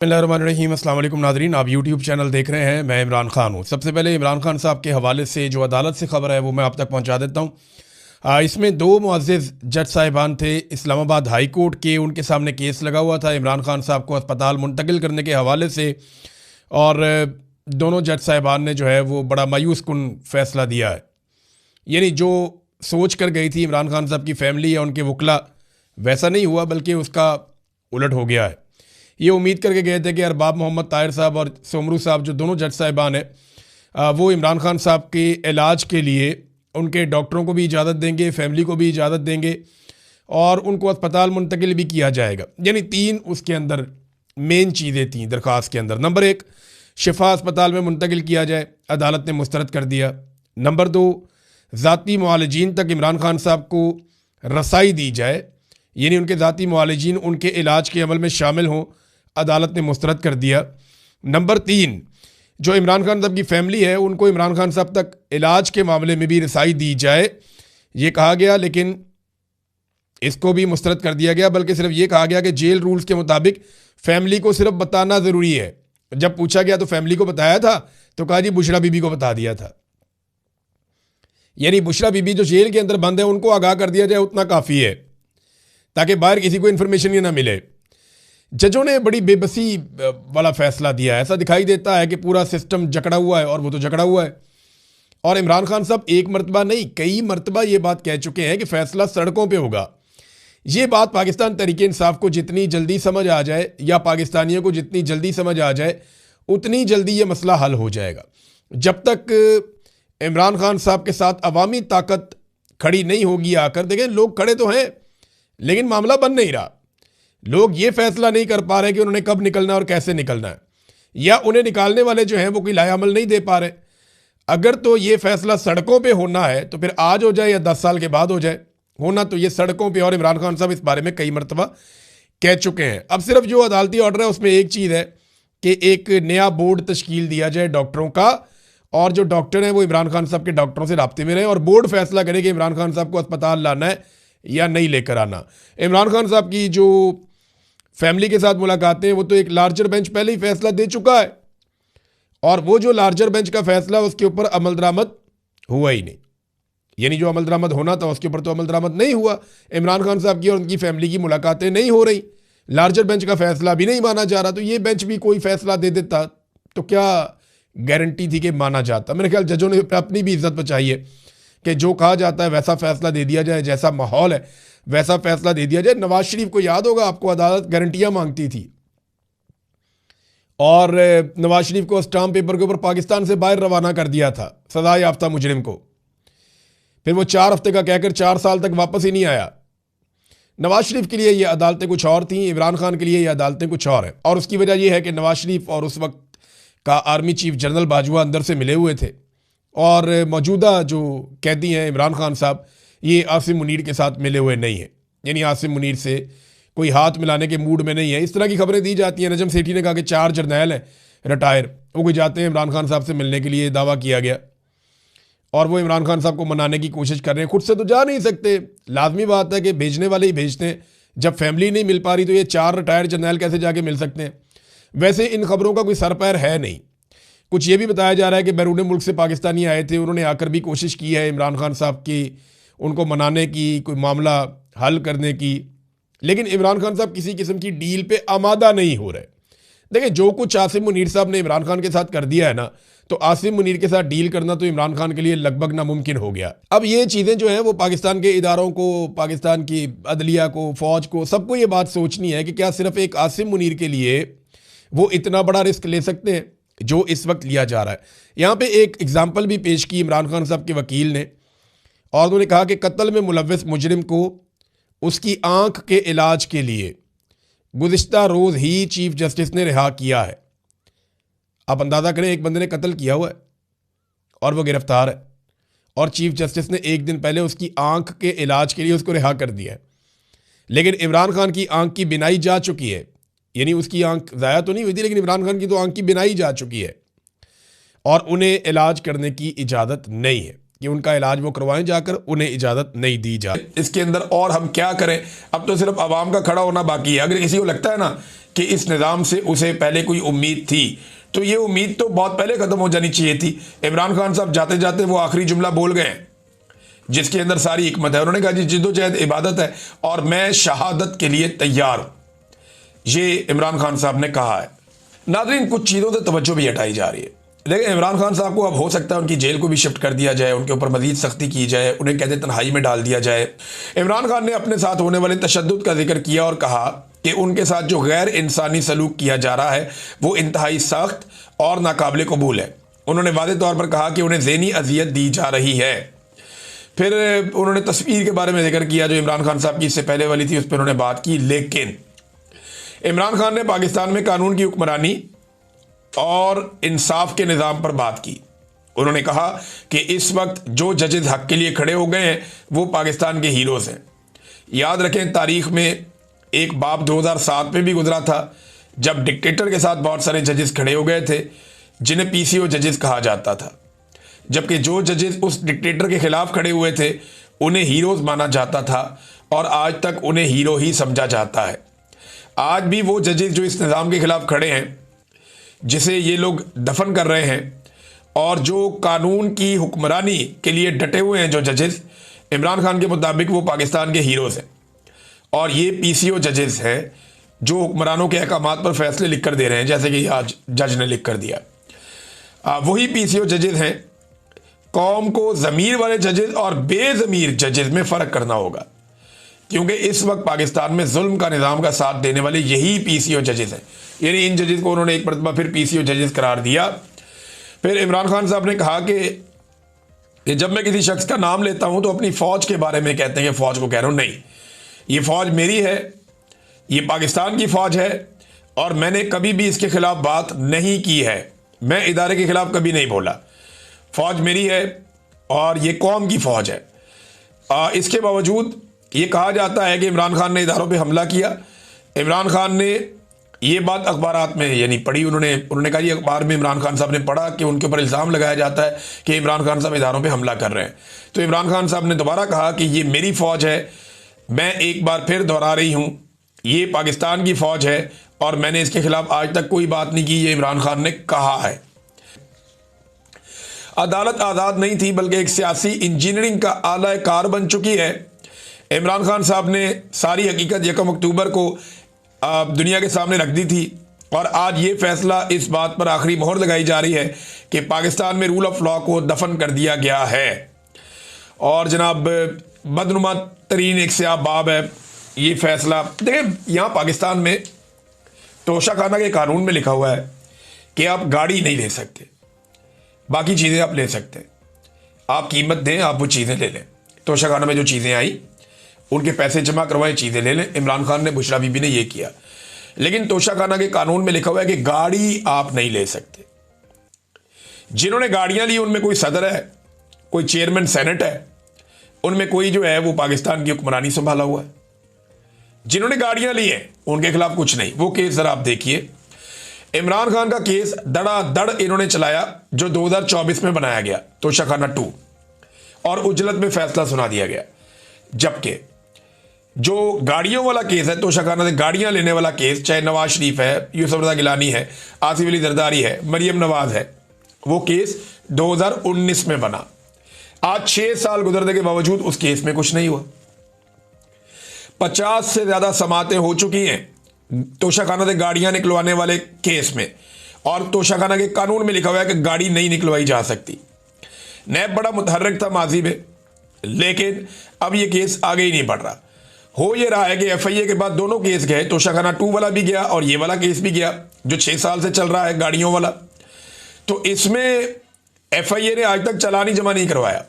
बिस्मिल्लाहिर्रहमानिर्रहीम। अस्सलाम वालेकुम नाज़रीन, आप यूट्यूब चैनल देख रहे हैं। मैं इमरान खान हूँ। सबसे पहले इमरान खान साहब के हवाले से जो अदालत से ख़बर है वो मैं आप तक पहुँचा देता हूँ। इसमें दो मुअज़्ज़िज़ जज साहिबान थे इस्लामाबाद हाई कोर्ट के, उनके सामने केस लगा हुआ था इमरान खान साहब को अस्पताल मुंतकिल करने के हवाले से, और दोनों जज साहिबान ने जो है वो बड़ा मायूस कुन फ़ैसला दिया है। यानी जो सोच कर गई थी इमरान खान साहब की फ़ैमिली या उनके वकला, वैसा नहीं हुआ, बल्कि उसका उलट हो गया है। ये उम्मीद करके गए थे कि अरबाब मोहम्मद ताहिर साहब और सोमरू साहब, जो दोनों जज साहिबान हैं, वो इमरान खान साहब के इलाज के लिए उनके डॉक्टरों को भी इजाज़त देंगे, फैमिली को भी इजाज़त देंगे, और उनको अस्पताल मुंतकिल भी किया जाएगा। यानी तीन उसके अंदर मेन चीज़ें थीं दरख्वास्त के अंदर। नंबर एक, शिफा अस्पताल में मुंतकिल किया जाए, अदालत ने मुस्तरद कर दिया। नंबर दो, ज़ाती मुआलिजीन तक इमरान खान साहब को रसाई दी जाए, यानी उनके ज़ाती मुआलिजीन उनके इलाज के अमल में शामिल हों, अदालत ने मुस्तरद कर दिया। नंबर तीन, जो इमरान खान साहब की फ़ैमिली है उनको इमरान खान साहब तक इलाज के मामले में भी रसाई दी जाए, ये कहा गया। लेकिन इसको भी मुस्तरद कर दिया गया, बल्कि सिर्फ ये कहा गया कि जेल रूल्स के मुताबिक फ़ैमिली को सिर्फ बताना ज़रूरी है। जब पूछा गया तो फैमिली को बताया था, तो कहा जी बुशरा बीबी को बता दिया था। यानी बुशरा बीबी जो जेल के अंदर बंद है उनको आगाह कर दिया जाए, उतना काफ़ी है, ताकि बाहर किसी को इन्फॉर्मेशन ही ना मिले। जजों ने बड़ी बेबसी वाला फैसला दिया है। ऐसा दिखाई देता है कि पूरा सिस्टम जकड़ा हुआ है, और वो तो जकड़ा हुआ है। और इमरान खान साहब एक मरतबा नहीं, कई मरतबा ये बात कह चुके हैं कि फैसला सड़कों पे होगा। ये बात पाकिस्तान तहरीक इंसाफ को जितनी जल्दी समझ आ जाए, या पाकिस्तानियों को जितनी जल्दी समझ आ जाए, उतनी जल्दी ये मसला हल हो जाएगा। जब तक इमरान खान साहब के साथ अवामी ताकत खड़ी नहीं होगी आकर, देखें लोग खड़े तो हैं लेकिन मामला बन नहीं रहा। लोग ये फैसला नहीं कर पा रहे कि उन्होंने कब निकलना और कैसे निकलना है, या उन्हें निकालने वाले जो हैं वो कोई लायामल नहीं दे पा रहे। अगर तो ये फैसला सड़कों पे होना है तो फिर आज हो जाए या 10 साल के बाद हो जाए, होना तो ये सड़कों पे। और इमरान खान साहब इस बारे में कई मरतबा कह चुके हैं। अब सिर्फ जो अदालती ऑर्डर है उसमें एक चीज़ है कि एक नया बोर्ड तश्कील दिया जाए डॉक्टरों का, और जो डॉक्टर हैं वो इमरान खान साहब के डॉक्टरों से राब्ते में रहे, और बोर्ड फैसला करे कि इमरान खान साहब को अस्पताल लाना है या नहीं लेकर आना। इमरान खान साहब की जो फैमिली के साथ मुलाकातें, वो तो एक लार्जर बेंच पहले ही फैसला दे चुका है, और वो जो लार्जर बेंच का फैसला उसके ऊपर अमल दरामद हुआ ही नहीं। यानी जो अमल दरामद होना था उसके ऊपर तो अमल दरामद नहीं हुआ। इमरान खान साहब की और उनकी फैमिली की मुलाकातें नहीं हो रही, लार्जर बेंच का फैसला भी नहीं माना जा रहा। तो ये बेंच भी कोई फैसला दे देता तो क्या गारंटी थी कि माना जाता। मेरे ख्याल जजों ने अपनी भी इज्जत बचाई है कि जो कहा जाता है वैसा फैसला दे दिया जाए, जैसा माहौल है वैसा फैसला दे दिया जाए। नवाज शरीफ को याद होगा, आपको अदालत गारंटियां मांगती थी, और नवाज शरीफ को स्टाम्प पेपर के ऊपर पाकिस्तान से बाहर रवाना कर दिया था सजा याफ्ता मुजरिम को। फिर वो 4 हफ्ते का कहकर 4 साल तक वापस ही नहीं आया। नवाज शरीफ के लिए ये अदालतें कुछ और थीं, इमरान खान के लिए ये अदालतें कुछ और हैं। और उसकी वजह यह है कि नवाज शरीफ और उस वक्त का आर्मी चीफ जनरल बाजवा अंदर से मिले हुए थे, और मौजूदा जो कैदी हैं इमरान खान साहब, ये आसिम मुनीर के साथ मिले हुए नहीं हैं। यानी आसिम मुनीर से कोई हाथ मिलाने के मूड में नहीं है। इस तरह की खबरें दी जाती हैं। नजम सेठी ने कहा कि 4 जर्नैल हैं रिटायर, वो कोई जाते हैं इमरान खान साहब से मिलने के लिए, दावा किया गया, और वो इमरान खान साहब को मनाने की कोशिश कर रहे हैं। खुद से तो जा नहीं सकते, लाजमी बात है कि भेजने वाले ही भेजते हैं। जब फैमिली नहीं मिल पा रही तो ये 4 रिटायर्ड जर्नैल कैसे जाके मिल सकते हैं। वैसे इन खबरों का कोई सर पैर है नहीं। कुछ ये भी बताया जा रहा है कि बैरून मुल्क से पाकिस्तानी आए थे, उन्होंने आकर भी कोशिश की है इमरान खान साहब की, उनको मनाने की, कोई मामला हल करने की, लेकिन इमरान खान साहब किसी किस्म की डील पे आमादा नहीं हो रहे। देखिए, जो कुछ आसिम मुनीर साहब ने इमरान खान के साथ कर दिया है ना, तो आसिम मुनीर के साथ डील करना तो इमरान खान के लिए लगभग नामुमकिन हो गया। अब ये चीज़ें जो हैं वो पाकिस्तान के इदारों को, पाकिस्तान की अदलिया को, फ़ौज को, सबको ये बात सोचनी है कि क्या सिर्फ एक आसिम मुनीर के लिए वो इतना बड़ा रिस्क ले सकते हैं जो इस वक्त लिया जा रहा है। यहाँ पे एक एग्जाम्पल भी पेश की इमरान खान साहब के वकील ने, और उन्होंने कहा कि कत्ल में मुलव्वस मुजरिम को उसकी आंख के इलाज के लिए गुज़िश्ता रोज़ ही चीफ जस्टिस ने रिहा किया है। आप अंदाज़ा करें, एक बंदे ने कत्ल किया हुआ है और वो गिरफ्तार है, और चीफ जस्टिस ने एक दिन पहले उसकी आंख के इलाज के लिए उसको रिहा कर दिया है। लेकिन इमरान खान की आंख की बिनाई जा चुकी है, यानी उसकी आंख ज़ाया तो नहीं हुई थी, लेकिन इमरान खान की तो आंख की बिनाई जा चुकी है, और उन्हें इलाज करने की इजाज़त नहीं है कि उनका इलाज वो करवाएं जाकर, उन्हें इजाज़त नहीं दी जाए। इसके अंदर और हम क्या करें, अब तो सिर्फ आवाम का खड़ा होना बाकी है। अगर किसी को लगता है ना कि इस निज़ाम से उसे पहले कोई उम्मीद थी, तो ये उम्मीद तो बहुत पहले ख़त्म हो जानी चाहिए थी। इमरान खान साहब जाते जाते वो आखिरी जुमला बोल गए जिसके अंदर सारी हिकमत है। उन्होंने कहा जी जिद्दोजहद इबादत है और मैं शहादत के लिए तैयार हूँ, ये इमरान खान साहब ने कहा है। नाज़रीन, कुछ चीज़ों से तवज्जो भी हटाई जा रही है। लेकिन इमरान खान साहब को अब हो सकता है उनकी जेल को भी शिफ्ट कर दिया जाए, उनके ऊपर मजीद सख्ती की जाए, उन्हें कैद तन्हाई में डाल दिया जाए। इमरान खान ने अपने साथ होने वाले तशद्दुद का जिक्र किया और कहा कि उनके साथ जो गैर इंसानी सलूक किया जा रहा है वो इंतहाई सख्त और नाकाबिल कबूल है। उन्होंने वाज़ेह तौर पर कहा कि उन्हें ज़हनी अजियत दी जा रही है। फिर उन्होंने तस्वीर के बारे में जिक्र किया जो इमरान खान साहब की इससे पहले वाली थी, उस पर उन्होंने बात की। लेकिन इमरान खान ने पाकिस्तान में कानून की हुक्मरानी और इंसाफ के निज़ाम पर बात की। उन्होंने कहा कि इस वक्त जो जजेस हक के लिए खड़े हो गए हैं वो पाकिस्तान के हीरोज़ हैं। याद रखें, तारीख़ में एक बाब 2007 में भी गुजरा था जब डिक्टेटर के साथ बहुत सारे जजेस खड़े हो गए थे जिन्हें पीसीओ जजेस कहा जाता था, जबकि जो जजेस उस डिक्टेटर के खिलाफ खड़े हुए थे उन्हें हीरोज़ माना जाता था और आज तक उन्हें हीरो ही समझा जाता है। आज भी वो जजेस जो इस निज़ाम के खिलाफ खड़े हैं, जिसे ये लोग दफन कर रहे हैं, और जो कानून की हुक्मरानी के लिए डटे हुए हैं जो जजेस, इमरान खान के मुताबिक वो पाकिस्तान के हीरोज़ हैं। और ये पीसीओ जजेस हैं जो हुक्मरानों के अहकामात पर फैसले लिख कर दे रहे हैं, जैसे कि आज जज ने लिख कर दिया। वही पीसीओ जजेस हैं। कौम को ज़मीर वाले जजेस और बेज़मीर जजेस में फ़र्क करना होगा, क्योंकि इस वक्त पाकिस्तान में जुल्म का निज़ाम का साथ देने वाले यही पीसीओ जजेस हैं। यानी इन जजेस को उन्होंने एक मरतबा फिर पीसीओ जजेस करार दिया। फिर इमरान खान साहब ने कहा कि जब मैं किसी शख्स का नाम लेता हूं तो अपनी फ़ौज के बारे में कहते हैं कि फ़ौज को कह रहा हूं। नहीं, ये फ़ौज मेरी है, ये पाकिस्तान की फ़ौज है और मैंने कभी भी इसके ख़िलाफ़ बात नहीं की है। मैं इदारे के ख़िलाफ़ कभी नहीं बोला। फ़ौज मेरी है और ये कौम की फ़ौज है। इसके बावजूद ये कहा जाता है कि इमरान खान ने इदारों पे हमला किया। इमरान खान ने ये बात अखबारात में यानी पढ़ी, उन्होंने कहा ये अखबार में इमरान खान साहब ने पढ़ा कि उनके ऊपर इल्ज़ाम लगाया जाता है कि इमरान खान साहब इदारों पे हमला कर रहे हैं। तो इमरान खान साहब ने दोबारा कहा कि ये मेरी फ़ौज है, मैं एक बार फिर दोहरा रही हूँ, ये पाकिस्तान की फ़ौज है और मैंने इसके खिलाफ आज तक कोई बात नहीं की, ये इमरान खान ने कहा है। अदालत आज़ाद नहीं थी बल्कि एक सियासी इंजीनियरिंग का आला कार बन चुकी है। इमरान खान साहब ने सारी हकीकत 1 अक्टूबर को दुनिया के सामने रख दी थी और आज ये फैसला इस बात पर आखिरी मोहर लगाई जा रही है कि पाकिस्तान में रूल ऑफ लॉ को दफन कर दिया गया है। और जनाब बदनुमा तरीन एक स्याह बाब है ये फैसला। देखें, यहाँ पाकिस्तान में तोशाखाना के कानून में लिखा हुआ है कि आप गाड़ी नहीं ले सकते, बाकी चीज़ें आप ले सकते हैं। आप कीमत दें, आप वो चीज़ें ले लें। तोशाखाना में जो चीज़ें आई उनके पैसे जमा करवाएं, चीज़ें ले लें। इमरान खान ने, बुशरा बीबी ने ये किया। लेकिन तोशाखाना के कानून में लिखा हुआ है कि गाड़ी आप नहीं ले सकते। जिन्होंने गाड़ियां ली उनमें कोई सदर है, कोई चेयरमैन सेनेट है, उनमें कोई जो है वो पाकिस्तान की हुक्मरानी संभाला हुआ है। जिन्होंने गाड़ियां ली हैं उनके खिलाफ कुछ नहीं। वो केस जरा आप देखिए, इमरान खान का केस धड़ाधड़ इन्होंने चलाया जो 2024 में बनाया गया, तोशाखाना 2, और उजलत में फैसला सुना दिया गया। जबकि जो गाड़ियों वाला केस है, तोशाखाना से गाड़ियां लेने वाला केस, चाहे नवाज शरीफ है, यूसुफ रज़ा गिलानी है, आसिफ अली जरदारी है, मरियम नवाज है, वो केस 2019 में बना। आज 6 साल गुजरने के बावजूद उस केस में कुछ नहीं हुआ। 50 से ज्यादा समातें हो चुकी हैं तोशाखाना से गाड़ियां निकलवाने वाले केस में, और तोशाखाना के कानून में लिखा हुआ है कि गाड़ी नहीं निकलवाई जा सकती। नैब बड़ा मुतहर्रिक था माजी में, लेकिन अब यह केस आगे ही नहीं बढ़ रहा। हो ये रहा है कि एफआईए के बाद दोनों केस गए, तोशाखाना 2 वाला भी गया और ये वाला केस भी गया जो 6 साल से चल रहा है गाड़ियों वाला। तो इसमें एफआईए ने आज तक चालान जमा नहीं करवाया,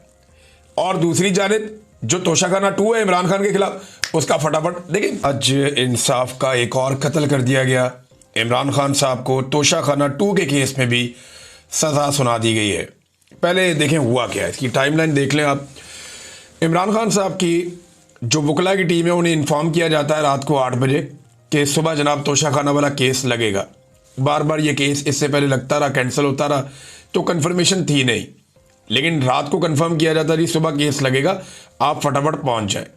और दूसरी जानिब जो तोशाखाना 2 है इमरान खान के खिलाफ, उसका फटाफट देखिए। आज इंसाफ का एक और कत्ल कर दिया गया। इमरान खान साहब को तोशाखाना 2 के केस में भी सजा सुना दी गई है। पहले देखें हुआ क्या है, इसकी टाइमलाइन देख लें आप। इमरान खान साहब की जो वकला की टीम है उन्हें इन्फॉर्म किया जाता है रात को 8 बजे कि सुबह जनाब तोशाखाना वाला केस लगेगा। बार बार ये केस इससे पहले लगता रहा, कैंसिल होता रहा, तो कन्फर्मेशन थी नहीं। लेकिन रात को कंफर्म किया जाता है जी सुबह केस लगेगा, आप फटाफट पहुंच जाए।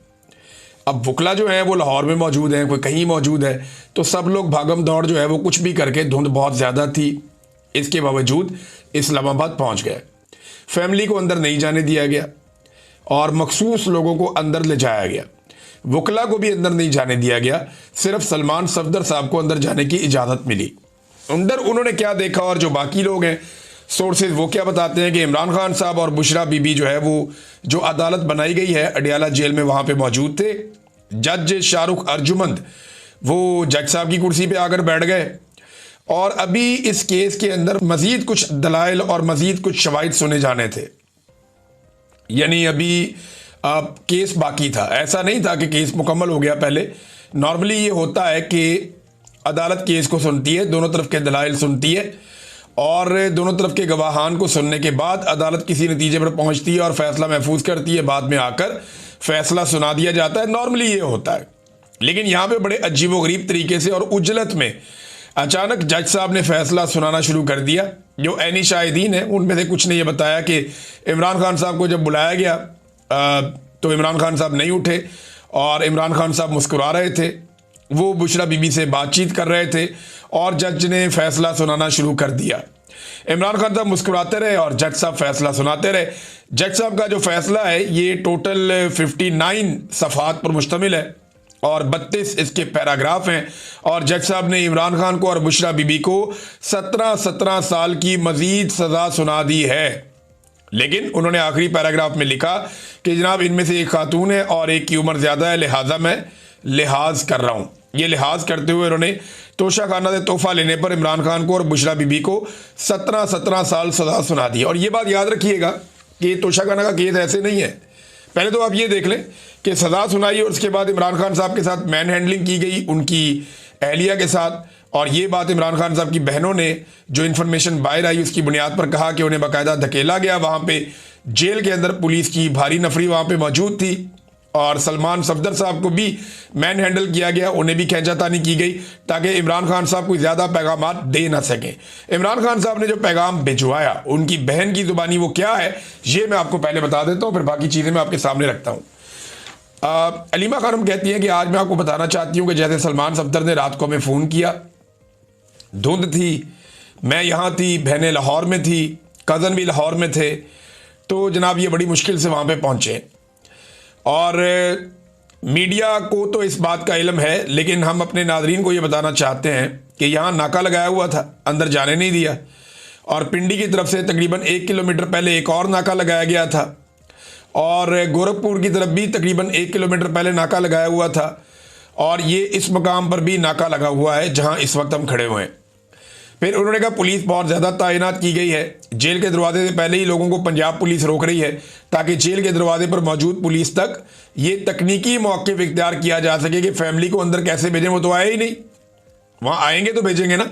अब वकला जो है वो लाहौर में मौजूद हैं, कोई कहीं मौजूद है, तो सब लोग भागम दौड़ जो है वो कुछ भी करके, धुंध बहुत ज़्यादा थी, इसके बावजूद इस्लामाबाद पहुंच गए। फैमिली को अंदर नहीं जाने दिया गया और मखसूस लोगों को अंदर ले जाया गया। वकला को भी अंदर नहीं जाने दिया गया, सिर्फ सलमान सफदर साहब को अंदर जाने की इजाज़त मिली। अंदर उन्होंने क्या देखा और जो बाकी लोग हैं सोर्सेज वो क्या बताते हैं कि इमरान खान साहब और बुशरा बीबी जो है वो जो अदालत बनाई गई है अडियाला जेल में वहाँ पे मौजूद थे। जज शाहरुख अर्जुमंद वो जज साहब की कुर्सी पे आकर बैठ गए और अभी इस केस के अंदर मजीद कुछ दलाइल और मजीद कुछ शवाहिद सुने जाने थे। यानी अभी केस बाकी था, ऐसा नहीं था कि केस मुकम्मल हो गया। पहले नॉर्मली ये होता है कि अदालत केस को सुनती है, दोनों तरफ के दलाइल सुनती है और दोनों तरफ के गवाहान को सुनने के बाद अदालत किसी नतीजे पर पहुंचती है और फैसला महफूज करती है, बाद में आकर फैसला सुना दिया जाता है। नॉर्मली ये होता है, लेकिन यहाँ पे बड़े अजीबोगरीब तरीके से और उजलत में अचानक जज साहब ने फैसला सुनाना शुरू कर दिया। जो ऐनी शाहिदीन हैं उनमें से कुछ ने यह बताया कि इमरान खान साहब को जब बुलाया गया तो इमरान खान साहब नहीं उठे और इमरान खान साहब मुस्कुरा रहे थे, वो बुशरा बीबी से बातचीत कर रहे थे और जज ने फैसला सुनाना शुरू कर दिया। इमरान खान साहब मुस्कुराते रहे और जज साहब फैसला सुनाते रहे। जज साहब का जो फैसला है ये टोटल 59 सफ़हात पर मुश्तमिल है और 32 इसके पैराग्राफ हैं और जज साहब ने इमरान खान को और बुशरा बीबी को 17 साल की मजीद सज़ा सुना दी है। लेकिन उन्होंने आखिरी पैराग्राफ में लिखा कि जनाब इनमें से एक खातून है और एक की उम्र ज़्यादा है, लिहाजा मैं लिहाज कर रहा हूँ। ये लिहाज करते हुए उन्होंने तोशा खाना से तोहफा लेने पर इमरान खान को और बुशरा बीबी को 17 साल सज़ा सुना दी। और ये बात याद रखिएगा कि तोशा खाना का केस ऐसे नहीं है। पहले तो आप ये देख लें कि सज़ा सुनाई और उसके बाद इमरान खान साहब के साथ मैन हैंडलिंग की गई उनकी अहलिया के साथ, और ये बात इमरान खान साहब की बहनों ने जो इन्फॉर्मेशन बाहर आई उसकी बुनियाद पर कहा कि उन्हें बाकायदा धकेला गया। वहाँ पे जेल के अंदर पुलिस की भारी नफरी वहाँ पे मौजूद थी और सलमान सफदर साहब को भी मैन हैंडल किया गया, उन्हें भी खींचातानी की गई ताकि इमरान खान साहब को ज़्यादा पैगाम दे ना सकें। इमरान खान साहब ने जो पैगाम भिजवाया उनकी बहन की ज़ुबानी वो क्या है ये मैं आपको पहले बता देता हूँ, फिर बाकी चीज़ें मैं आपके सामने रखता हूँ। अलीमा खानम कहती हैं कि आज मैं आपको बताना चाहती हूँ कि जैसे सलमान सफदर ने रात को हमें फ़ोन किया, धुंध थी, मैं यहाँ थी, बहनें लाहौर में थी, कज़न भी लाहौर में थे, तो जनाब ये बड़ी मुश्किल से वहाँ पे पहुँचे और मीडिया को तो इस बात का इल्म है, लेकिन हम अपने नाजरीन को ये बताना चाहते हैं कि यहाँ नाका लगाया हुआ था, अंदर जाने नहीं दिया और पिंडी की तरफ से तकरीबन 1 किलोमीटर पहले एक और नाका लगाया गया था और गोरखपुर की तरफ भी तकरीबन 1 किलोमीटर पहले नाका लगाया हुआ था और ये इस मकाम पर भी नाका लगा हुआ है जहाँ इस वक्त हम खड़े हुए हैं। फिर उन्होंने कहा पुलिस बहुत ज़्यादा तैनात की गई है, जेल के दरवाजे से पहले ही लोगों को पंजाब पुलिस रोक रही है ताकि जेल के दरवाजे पर मौजूद पुलिस तक ये तकनीकी मौक़िफ़ इख्तियार किया जा सके कि फैमिली को अंदर कैसे भेजें। वो तो आए ही नहीं, वहाँ आएंगे तो भेजेंगे ना।